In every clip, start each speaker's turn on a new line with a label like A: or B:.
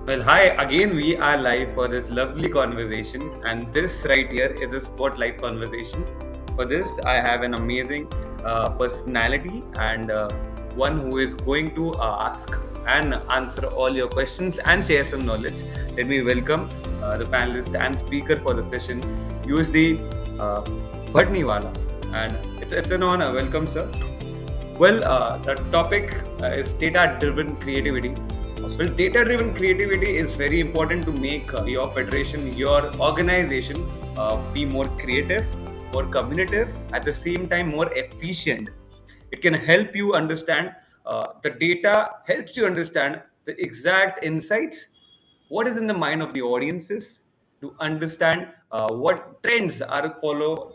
A: Well, hi again. We are live for this lovely conversation, and this right here is a spotlight conversation. For this, I have an amazing personality and one who is going to ask and answer all your questions and share some knowledge. Let me welcome the panelist and speaker for the session, Yuzdi uh, Badhniwalla. And it's an honor. Welcome, sir. Well, the topic is data driven creativity. Well, data driven creativity is very important to make your federation, your organization be more creative, more communicative, at the same time, more efficient. It can help you understand the data, helps you understand the exact insights, what is in the mind of the audiences, to understand what trends are followed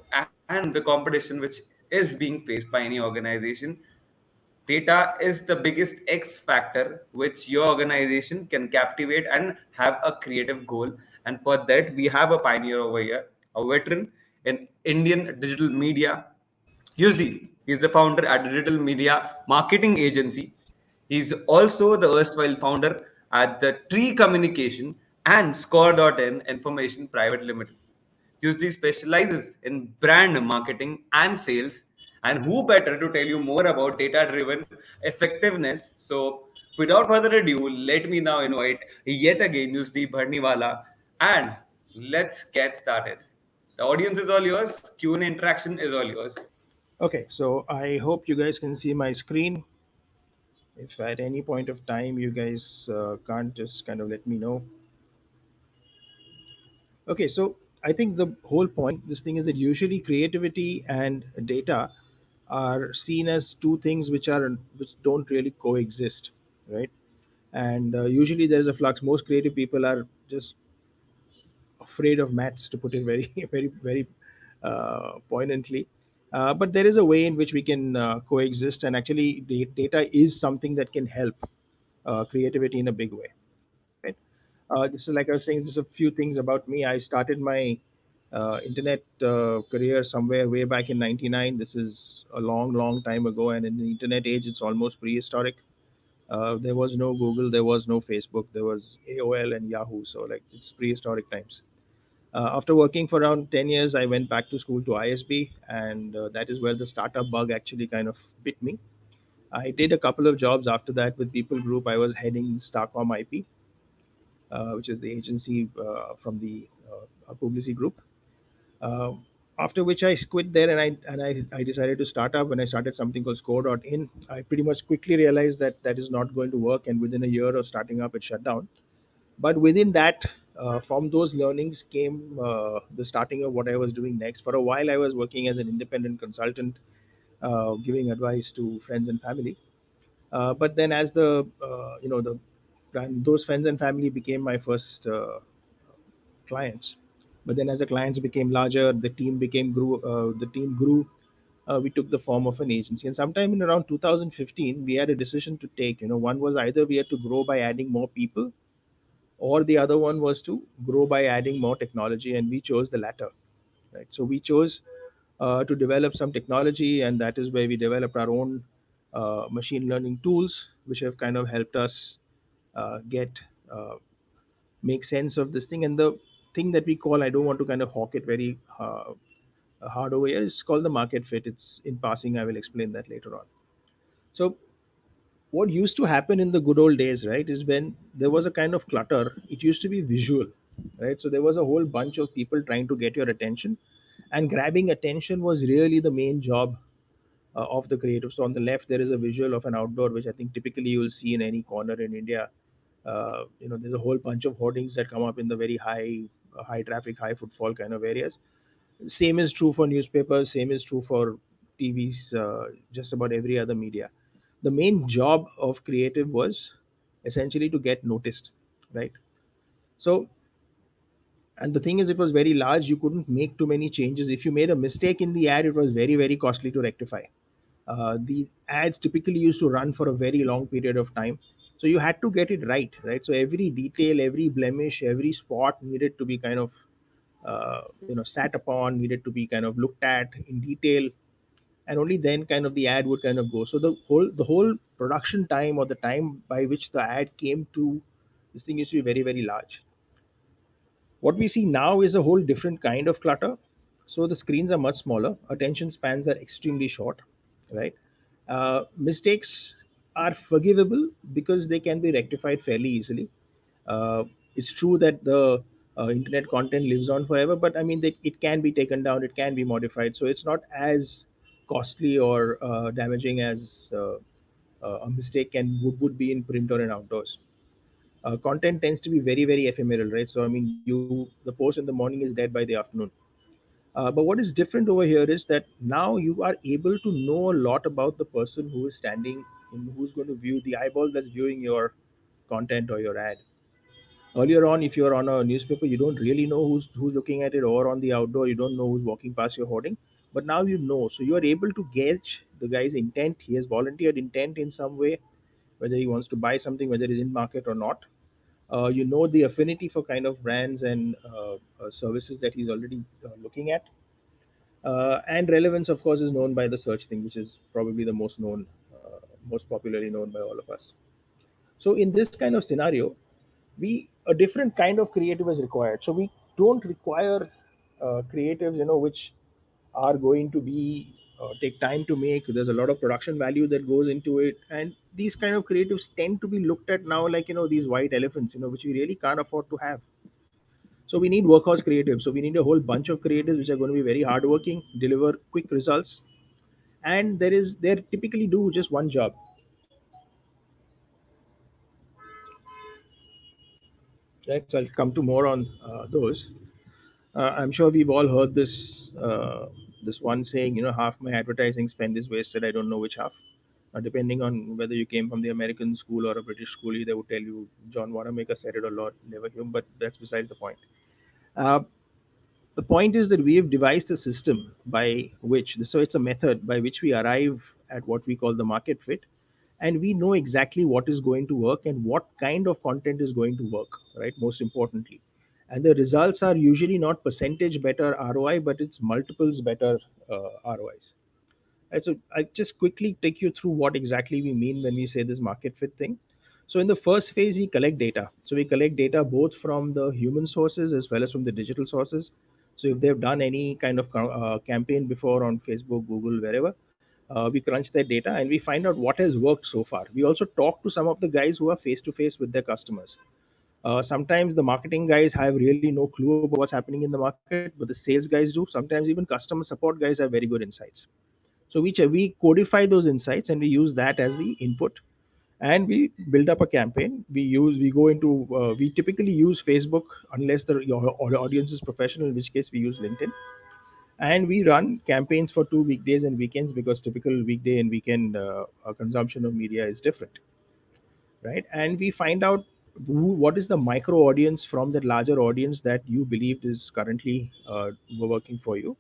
A: and the competition which is being faced by any organization. Data is the biggest X factor which your organization can captivate and have a creative goal. And for that, we have a pioneer over here, a veteran in Indian digital media. Yuzdi, he's the founder at Digital Media Marketing Agency. He's also the erstwhile founder at the Tree Communication and Score.in Information Private Limited. Yuzdi specializes in brand marketing and sales. And who better to tell you more about data driven effectiveness? So, without further ado, let me now invite yet again Yuzdi Bharniwala and let's get started. The audience is all yours, Q&A interaction is all yours.
B: Okay, so I hope you guys can see my screen. If at any point of time you guys can't, just kind of let me know. Okay, so I think the whole point, this thing is that usually creativity and data are seen as two things which don't really coexist, right? And usually there's a flux. Most creative people are just afraid of maths, to put it very, very poignantly. But there is a way in which we can coexist, and actually, data is something that can help creativity in a big way. Right? This is like I was saying. Just a few things about me. I started my internet career somewhere way back in '99. This is a long, long time ago, and in the internet age, it's almost prehistoric. There was no Google, there was no Facebook, there was AOL and Yahoo. So like it's prehistoric times. After working for around 10 years, I went back to school to ISB, and that is where the startup bug actually kind of bit me. I did a couple of jobs after that with People Group. I was heading Starcom IP, which is the agency from the Publicity Group. Uh, After which I quit there, and I decided to start up. When I started something called Score.in, I pretty much quickly realized that that is not going to work, and within a year of starting up, it shut down. But within that, from those learnings came the starting of what I was doing next. For a while, I was working as an independent consultant, giving advice to friends and family. But then, as the those friends and family became my first clients. But then, as the clients became larger, the team became grew. The team grew. We took the form of an agency, and sometime in around 2015, we had a decision to take. One was either we had to grow by adding more people, or the other one was to grow by adding more technology, and we chose the latter, right? So we chose to develop some technology, and that is where we developed our own machine learning tools, which have kind of helped us get make sense of this thing. And the thing that we call, I don't want to kind of hawk it very hard over here, it's called the market fit. It's in passing, I will explain that later on. So what used to happen in the good old days, right, is when there was a kind of clutter, it used to be visual, right? So there was a whole bunch of people trying to get your attention, and grabbing attention was really the main job of the creative. So on the left, there is a visual of an outdoor, which I think typically you will see in any corner in India. There's a whole bunch of hoardings that come up in the very high traffic, high footfall kind of areas. Same is true for newspapers. Same is true for TVs. Just about every other media. The main job of creative was essentially to get noticed, right? So, and the thing is, it was very large. You couldn't make too many changes. If you made a mistake in the ad, it was very, very costly to rectify. The ads typically used to run for a very long period of time, so you had to get it right, right? So every detail, every blemish, every spot needed to be kind of sat upon, needed to be kind of looked at in detail, and only then kind of the ad would kind of go. So the whole production time, or the time by which the ad came to This thing used to be very, very large. What we see now is a whole different kind of clutter. So the screens are much smaller, attention spans are extremely short, right? Mistakes are forgivable because they can be rectified fairly easily. uh, it's true that the internet content lives on forever, but I mean, it can be taken down, it can be modified, so it's not as costly or damaging as a mistake would be in print or in outdoors. Content tends to be very, very ephemeral, right? So I mean, the post in the morning is dead by the afternoon. But what is different over here is that now you are able to know a lot about the person who is standing, who's going to view, the eyeball that's viewing your content or your ad. Earlier on, if you're on a newspaper, you don't really know who's looking at it, or on the outdoor, you don't know who's walking past your hoarding. But now you know, so you are able to gauge the guy's intent. He has volunteered intent in some way, whether he wants to buy something, whether he's in market or not. You know the affinity for kind of brands and services that he's already looking at. And relevance, of course, is known by the search thing, which is probably the most known, most popularly known by all of us. So in this kind of scenario, we a different kind of creative is required. So we don't require creatives, which are going to be take time to make. There's a lot of production value that goes into it, and these kind of creatives tend to be looked at now like, these white elephants, which we really can't afford to have. So we need workhorse creatives. So we need a whole bunch of creatives which are going to be very hardworking, deliver quick results, and they typically do just one job. Right. So I'll come to more on those. I'm sure we've all heard this one saying, half my advertising spend is wasted. I don't know which half. Depending on whether you came from the American school or a British school, they would tell you John Wanamaker said it a lot, never him. But that's besides the point. Uh, the point is that we have devised a system by which, so it's a method by which we arrive at what we call the market fit, and we know exactly what is going to work and what kind of content is going to work, right? Most importantly, and the results are usually not percentage better ROI, but it's multiples better ROIs. Right, so I just quickly take you through what exactly we mean when we say this market fit thing. So in the first phase, we collect data. So we collect data both from the human sources as well as from the digital sources. So if they've done any kind of campaign before on Facebook, Google, wherever, we crunch that data and we find out what has worked so far. We also talk to some of the guys who are face to face with their customers. Sometimes the marketing guys have really no clue about what's happening in the market, but the sales guys do. Sometimes even customer support guys have very good insights. So we codify those insights and we use that as the input, and we build up a campaign. We typically use Facebook unless your audience is professional, in which case we use LinkedIn, and we run campaigns for 2 weekdays and weekends because typical weekday and weekend consumption of media is different, right? And we find out what is the micro audience from that larger audience that you believed is currently working for you.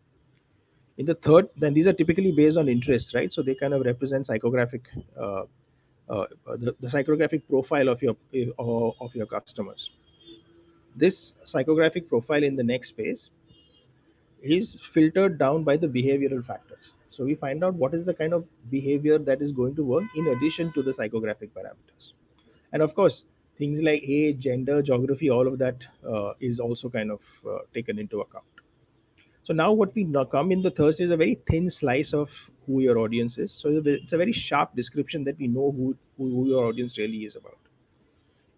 B: In the third, then these are typically based on interest, right? So they kind of represent psychographic, the psychographic profile of your customers. This psychographic profile in the next phase is filtered down by the behavioral factors. So we find out what is the kind of behavior that is going to work in addition to the psychographic parameters. And of course, things like age, gender, geography, all of that is also kind of taken into account. So now what we now come in the Thursday is a very thin slice of who your audience is. So it's a very sharp description that we know who your audience really is about.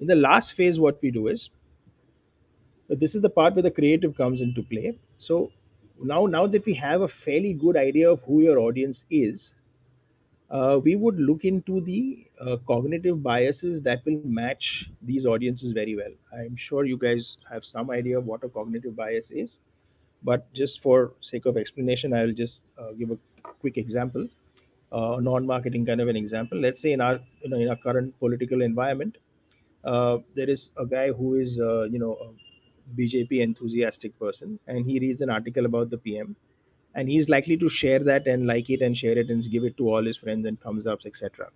B: In the last phase, what we do is, this is the part where the creative comes into play. So now that we have a fairly good idea of who your audience is, we would look into the cognitive biases that will match these audiences very well. I'm sure you guys have some idea of what a cognitive bias is, but just for sake of explanation, I will just give a quick example, non-marketing kind of an example. Let's say in our current political environment, there is a guy who is a BJP enthusiastic person, and he reads an article about the PM, and he's likely to share that and like it and share it and give it to all his friends and thumbs ups, etc.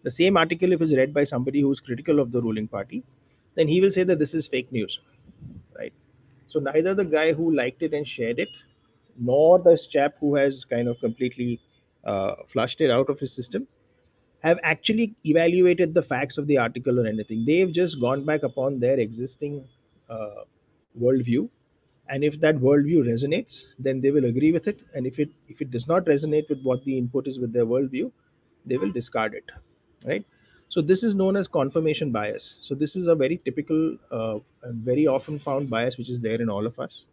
B: The same article, if it's read by somebody who's critical of the ruling party, then he will say that this is fake news, right? So neither the guy who liked it and shared it, nor the chap who has kind of completely flushed it out of his system, have actually evaluated the facts of the article or anything. They've just gone back upon their existing uh, worldview, and if that worldview resonates, then they will agree with it. And if it does not resonate with what the input is with their worldview, they will discard it, right? So this is known as confirmation bias. So this is a very typical, and very often found bias which is there in all of us.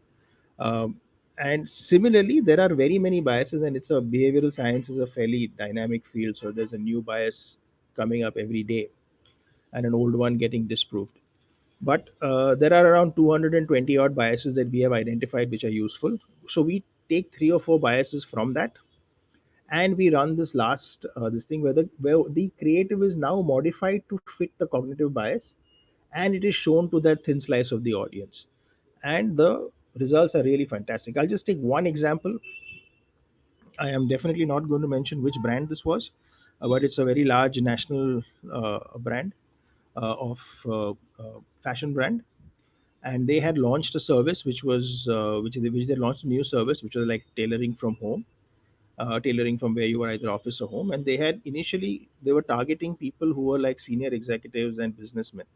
B: And similarly, there are very many biases, and it's a behavioral science is a fairly dynamic field. So there's a new bias coming up every day, and an old one getting disproved. But there are around 220 odd biases that we have identified which are useful. So we take three or four biases from that, and we run this last this thing where the creative is now modified to fit the cognitive bias, and it is shown to that thin slice of the audience, and the results are really fantastic. I'll just take one example. I am definitely not going to mention which brand this was, but it's a very large national brand of fashion brand, and they had launched a service which was which they launched a new service which was like tailoring from home, tailoring from where you were, either office or home. And they had initially they were targeting people who were like senior executives and businessmen.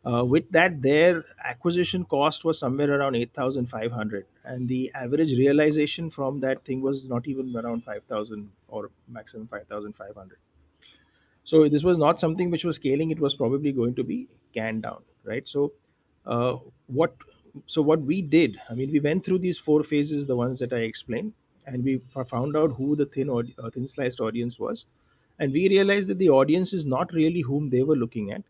B: With that, their acquisition cost was somewhere around 8,500, and the average realization from that thing was not even around 5,000 or maximum 5,500. So this was not something which was scaling; it was probably going to be canned down, right? So, uh, what what we did, I mean, we went through these four phases, the ones that I explained, and we found out who the thin sliced audience was, and we realized that the audience is not really whom they were looking at.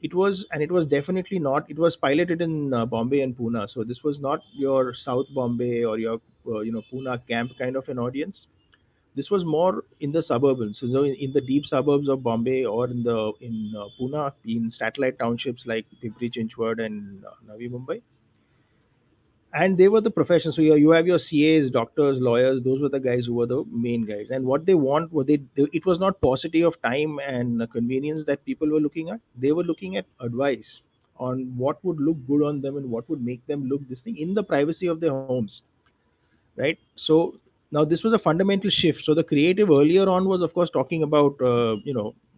B: It was definitely not. It was piloted in Bombay and Pune, so this was not your South Bombay or your Pune camp kind of an audience. This was more in the suburbans, so in the deep suburbs of Bombay, or in Pune, in satellite townships like Pimpri Chinchwad and Navi Mumbai. And they were the professionals. So you have your CAs, doctors, lawyers. Those were the guys who were the main guys. And what they want were it was not paucity of time and convenience that people were looking at. They were looking at advice on what would look good on them and what would make them look this thing in the privacy of their homes, right? So now this was a fundamental shift. So the creative earlier on was of course talking about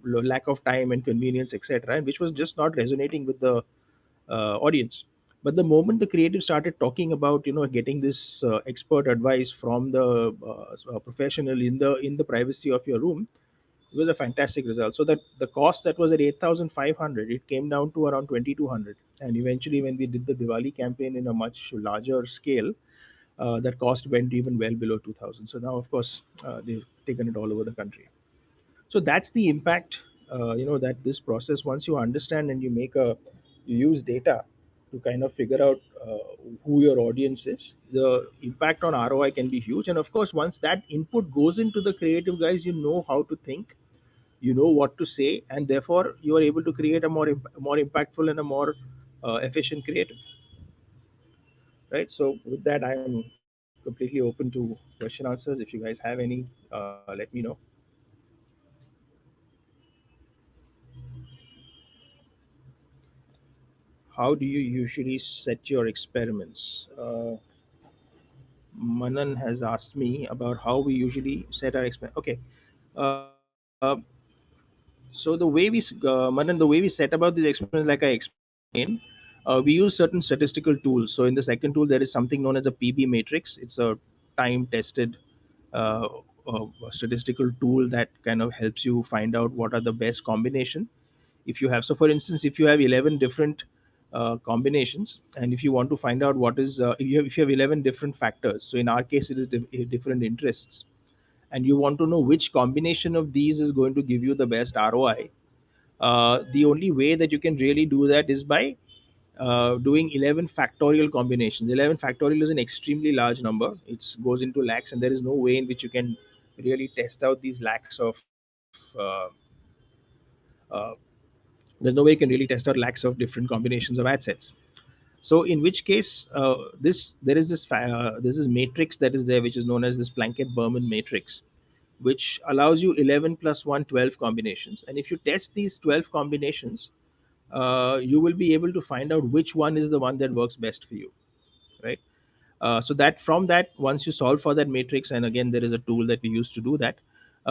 B: lack of time and convenience, etc., and which was just not resonating with the audience. But the moment the creative started talking about getting this expert advice from the professional in the privacy of your room, it was a fantastic result. So that the cost that was at 8,500, it came down to around 2,200. And eventually, when we did the Diwali campaign in a much larger scale, that cost went even well below 2,000. So now, of course, they've taken it all over the country. So that's the impact. That this process, once you understand and you use data to kind of figure out who your audience is, the impact on ROI can be huge. And of course, once that input goes into the creative guys, you know how to think, you know what to say, and therefore you are able to create a more impactful and a more efficient creative, right? So with that, I am completely open to question answers. If you guys have any, let me know. How do you usually set your experiments? Manan has asked me about how we usually set our experiment. Okay. uh, so Manan, the way we set about these experiments, like I explained, we use certain statistical tools. So in the second tool, there is something known as a PB matrix. It's a time-tested uh, statistical tool that kind of helps you find out what are the best combination. If you have, so for instance, if you have 11 different combinations, and if you want to find out what is if you have 11 different factors, so in our case it is different interests, and you want to know which combination of these is going to give you the best ROI, the only way that you can really do that is by doing 11 factorial combinations. 11 factorial is an extremely large number. It goes into lakhs, and there is no way in which you can really test out these lakhs of uh, there's no way you can really test out lakhs of different combinations of ad sets. So in which case, this there is this matrix that is there, which is known as this Plankett Berman matrix, which allows you 11 plus 1 12 combinations. And if you test these 12 combinations, you will be able to find out which one is the one that works best for you, right? So that from that, once you solve for that matrix, and again there is a tool that we use to do that,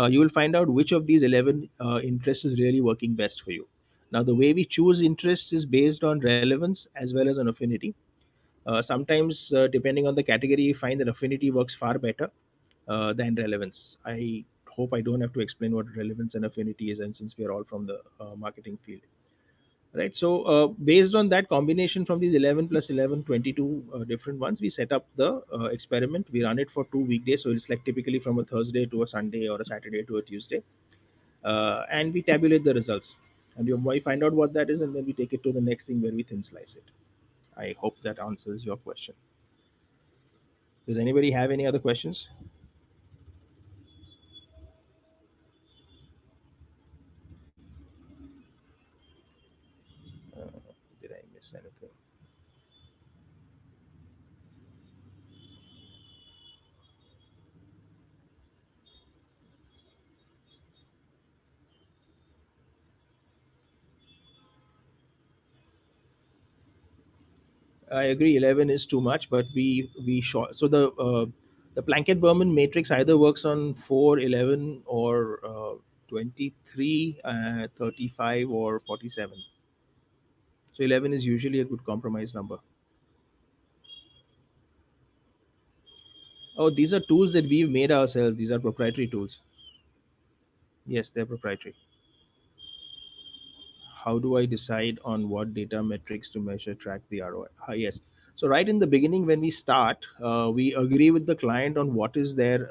B: you will find out which of these 11 interests is really working best for you. Now, the way we choose interests is based on relevance as well as on affinity. Sometimes, depending on the category, you find that affinity works far better than relevance. I hope I don't have to explain what relevance and affinity is, and since we are all from the marketing field. Right. So, based on that combination from these 11 plus 11, 22 different ones, we set up the experiment. We run it for 2 weekdays. So, it's like typically from a Thursday to a Sunday or a Saturday to a Tuesday. And we tabulate the results. And we find out what that is, and then we take it to the next thing where we thin slice it. I hope that answers your question. Does anybody have any other questions? Uh, did I miss anything? I agree. 11 is too much, but we short. So the Plankett Berman matrix either works on 4, 11, or 23, 35, or 47. So 11 is usually a good compromise number. Oh, these are tools that we've made ourselves. These are proprietary tools. Yes, they're proprietary. How do I decide on what data metrics to measure, track the ROI? Yes. So right in the beginning, when we start, we agree with the client on what is their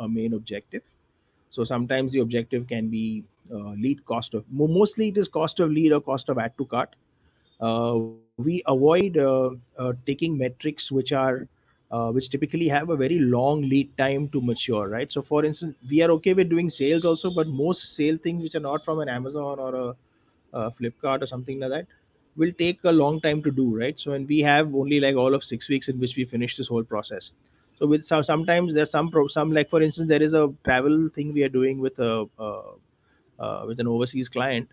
B: main objective. So sometimes the objective can be lead cost of, mostly it is cost of lead or cost of add to cart. We avoid taking metrics which typically have a very long lead time to mature, right? So for instance, we are okay with doing sales also, but most sale things which are not from an Amazon or a Flipkart or something like that will take a long time to do, right? So and we have only like all of 6 weeks in which we finish this whole process. So sometimes there's some, like for instance, there is a travel thing we are doing with an overseas client.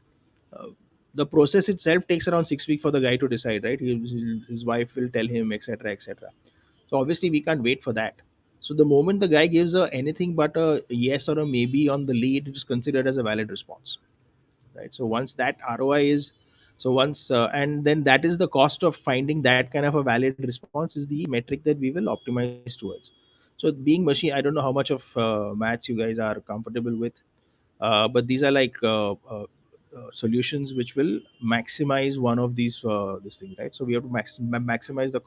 B: uh, the process itself takes around 6 weeks for the guy to decide, right? His wife will tell him, etc., etc. So obviously we can't wait for that. So the moment the guy gives anything but a yes or a maybe on the lead, it is considered as a valid response, right? So once that ROI is, so once and then that is the cost of finding that kind of a valid response is the metric that we will optimize towards. So being machine, I don't know how much of maths you guys are comfortable with, but these are like solutions which will maximize one of these this thing, right? So we have to maximize the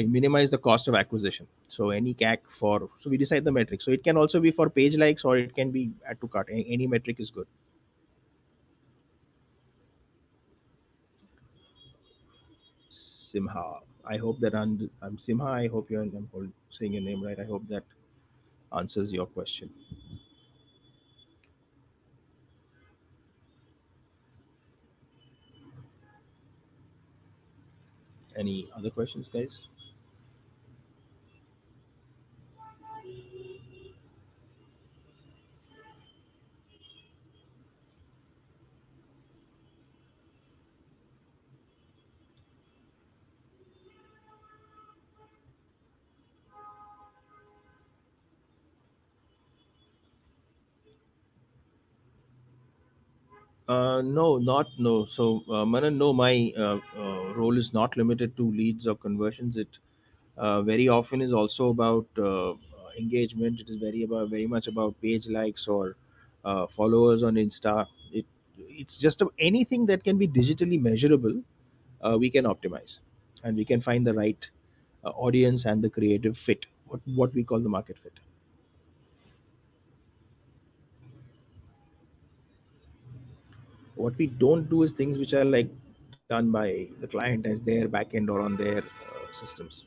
B: minimize the cost of acquisition. So any CAC for, so we decide the metric. So it can also be for page likes or it can be add to cart. Any metric is good. Simha. I hope that I'm Simha. I hope saying your name right. I hope that answers your question. Any other questions, guys? No, not no. So, Manan, no, my role is not limited to leads or conversions. It very often is also about engagement. It is very much about page likes or followers on Insta. It's just anything that can be digitally measurable. We can optimize, and we can find the right audience and the creative fit. What we call the market fit. What we don't do is things which are like done by the client as their backend or on their systems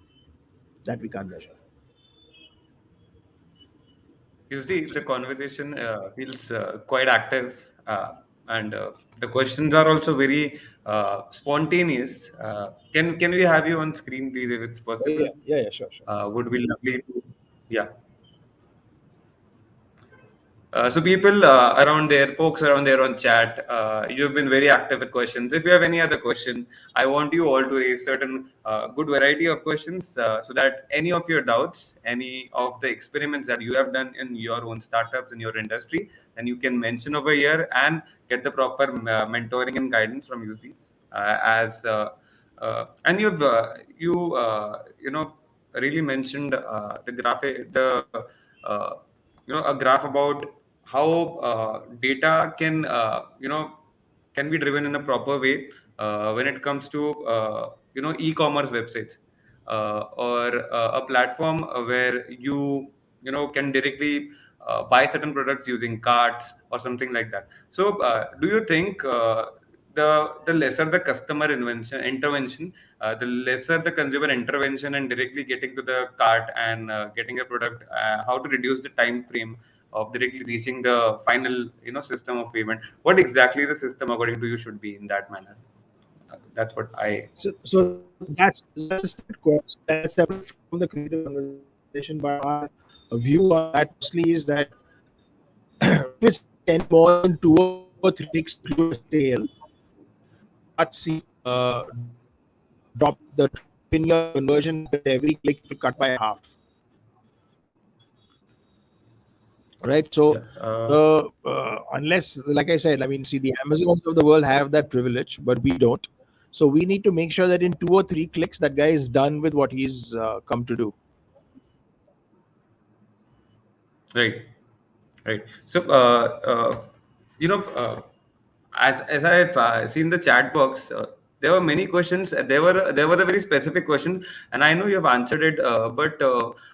B: that we can't measure.
A: Usually, the conversation feels quite active, and the questions are also very spontaneous. Can we have you on screen, please, if it's
B: Oh, yeah,
A: possible?
B: yeah, yeah, sure, sure.
A: Would be lovely to. Yeah. So people around there, folks around there on chat, you've been very active with questions. If you have any other question, I want you all to raise certain good variety of questions so that any of your doubts, any of the experiments that you have done in your own startups in your industry, then you can mention over here and get the proper mentoring and guidance from Yuzdi. As and you know really mentioned the graphic the a graph about how data can can be driven in a proper way when it comes to e-commerce websites or a platform where you can directly buy certain products using carts or something like that. So do you think the lesser the customer intervention, the lesser the consumer intervention and directly getting to the cart and getting a product, how to reduce the time frame of directly reaching the final system of payment? What exactly the system according to you should be in that manner? That's what I.
B: So that's separate from the creative conversation. But our view on that mostly is that if it's any more than 2 or 3 clicks to close a sale, you'll start seeing the drop in your conversion rate with every click will cut by half. Right. So
A: Yeah.
B: the unless, like I said, I mean, see, the Amazons of the world have that privilege, but we don't. So we need to make sure that in 2 or 3 clicks, that guy is done with what he's come to do.
A: Right. Right. So, you know, as I've seen the chat box, there were many questions. There were the very specific questions, and I know you have answered it. But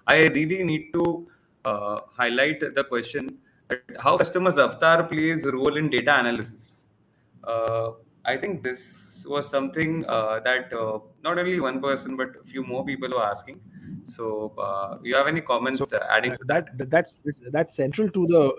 A: I really need to highlight the question that how customers avatar plays role in data analysis. Uh, I think this was something that not only one person but a few more people were asking. So, you have any
B: So
A: comments adding to that?
B: that's central to the.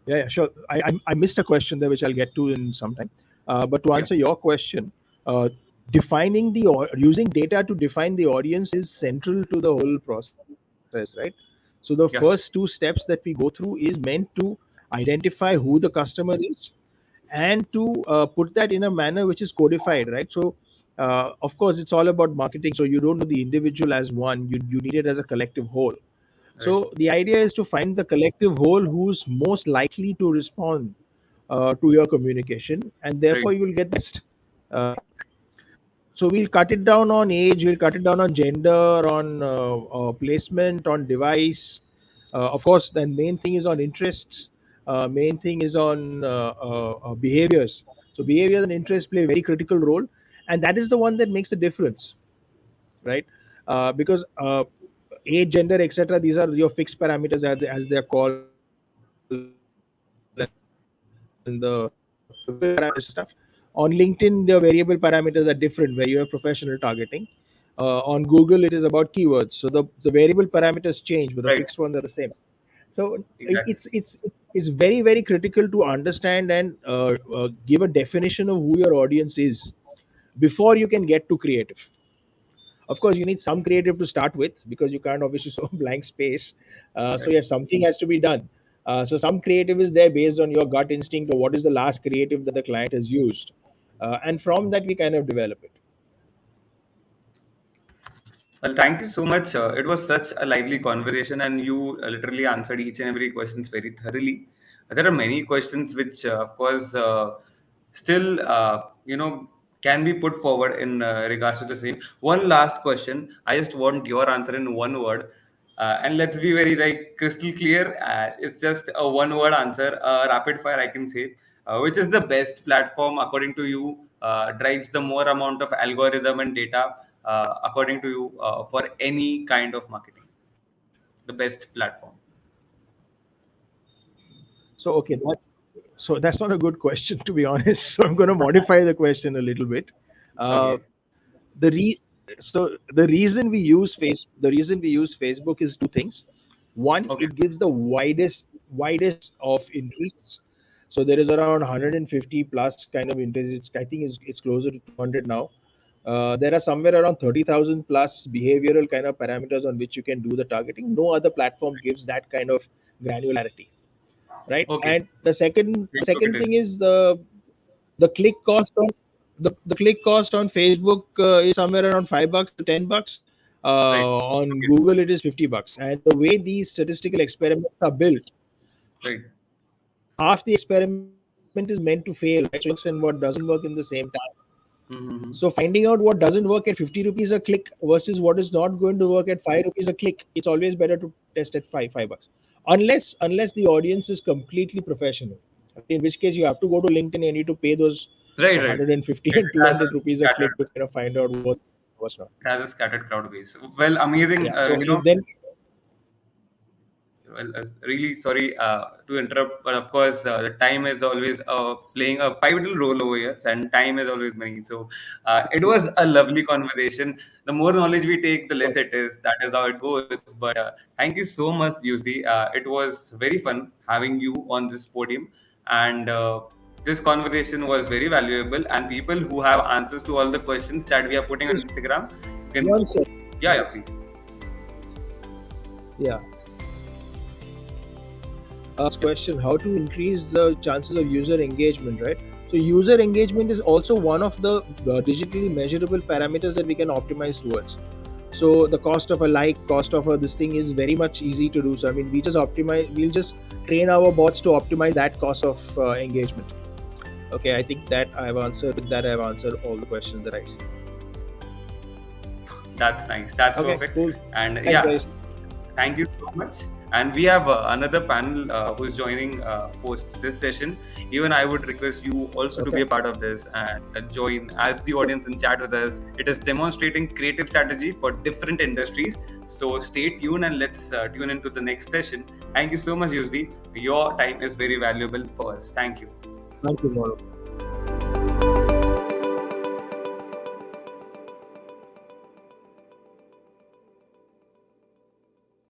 B: Yeah, yeah, sure. I missed a question there, which I'll get to in some time. But to
A: Yeah.
B: answer your question, uh, using data to define the audience is central to the whole process, right? So the first two
A: Yeah.
B: steps that we go through is meant to identify who the customer is and to put that in a manner which is codified, right? So of course it's all about marketing. So you don't know the individual as one. You need it as a collective whole.
A: Right.
B: So the idea is to find the collective whole who's most likely to respond to your communication, and
A: Right.
B: therefore you will get the best. So we'll cut it down on age, we'll cut it down on gender, on placement, on device. Of course, the main thing is on interests. Main thing is on behaviors. So behaviors and interests play a very critical role, and that is the one that makes the difference, right? Because age, gender, etc. These are your fixed parameters as they're called, and the variable parameters stuff. On LinkedIn, the variable parameters are different, where you have professional targeting. On Google, it is about keywords. So the variable parameters change, but the
A: Right.
B: fixed ones are the same. So
A: Exactly.
B: it's very very critical to understand and give a definition of who your audience is before you can get to creative. Of course, you need some creative to start with because you can't obviously show blank space. So
A: Right.
B: yes, something has to be done. So some creative is there based on your gut instinct or what is the last creative that the client has used, and from that we kind of develop it.
A: Well, thank you so much. It was such a lively conversation, and you literally answered each and every questions very thoroughly. There are many questions which, of course, still can be put forward in regards to the same. One last question. I just want your answer in one word, and let's be very like crystal clear. It's just a one-word answer, rapid fire. I can say, which is the best platform according to you, drives the more amount of algorithm and data according to you for any kind of marketing, the best platform.
B: So okay, so that's not a good question to be honest. So I'm going to modify the question a little bit. Uh,
A: Okay.
B: the re- so the reason we use Facebook is two things. One,
A: Okay.
B: it gives the widest of interests. So there is around 150 plus kind of interests. I think it's closer to 200 now. There are somewhere around 30,000 plus behavioral kind of parameters on which you can do the targeting. No other platform gives that kind of granularity, right?
A: Okay.
B: And the second
A: Facebook it
B: second thing
A: is.
B: is the click cost on the click cost on Facebook is somewhere around $5 to $10.
A: Right.
B: On
A: Okay.
B: Google, it is $50. And the way these statistical experiments are built,
A: Right.
B: half the experiment is meant to fail, right? So what works and what doesn't work in the same time.
A: Mm-hmm.
B: So finding out what doesn't work at 50 rupees a click versus what is not going to work at 5 rupees a click, it's always better to test at five bucks. Unless the audience is completely professional. Right? In which case you have to go to LinkedIn and you need to pay those
A: Right. Right.
B: 150
A: It
B: and
A: has
B: 200
A: a
B: rupees a click to
A: scattered.
B: kind of find out what's not.
A: It has a scattered crowd base. Well, amazing.
B: Yeah. So if then
A: Well, really sorry to interrupt, but of course, the time is always playing a pivotal role over here, and time is always money. So, it was a lovely conversation. The more knowledge we take, the less it is. That is how it goes. But thank you so much, Yuzdi. It was very fun having you on this podium, and this conversation was very valuable. And people who have answers to all the questions that we are putting on
B: just
A: Instagram, you can
B: one
A: go.
B: sec.
A: Yeah, yeah, please.
B: Yeah. Question: how to increase the chances of user engagement, right? So user engagement is also one of the digitally measurable parameters that we can optimize towards. So the cost of a like, cost of a this thing is very much easy to do. So I mean, we'll just train our bots to optimize that cost of engagement. Okay, I think that I've answered. With that, I've answered all the questions that I see.
A: That's nice. That's
B: Okay,
A: perfect.
B: cool.
A: And
B: Thanks,
A: yeah,
B: guys.
A: thank you so much. And we have another panel who's joining post this session. Even I would request you also to be
B: Okay.
A: a part of this and join as the audience and chat with us. It is demonstrating creative strategy for different industries. So stay tuned and let's tune into the next session. Thank you so much, Yuzdi. Your time is very valuable for us. Thank you.
B: Thank you, Gaurav.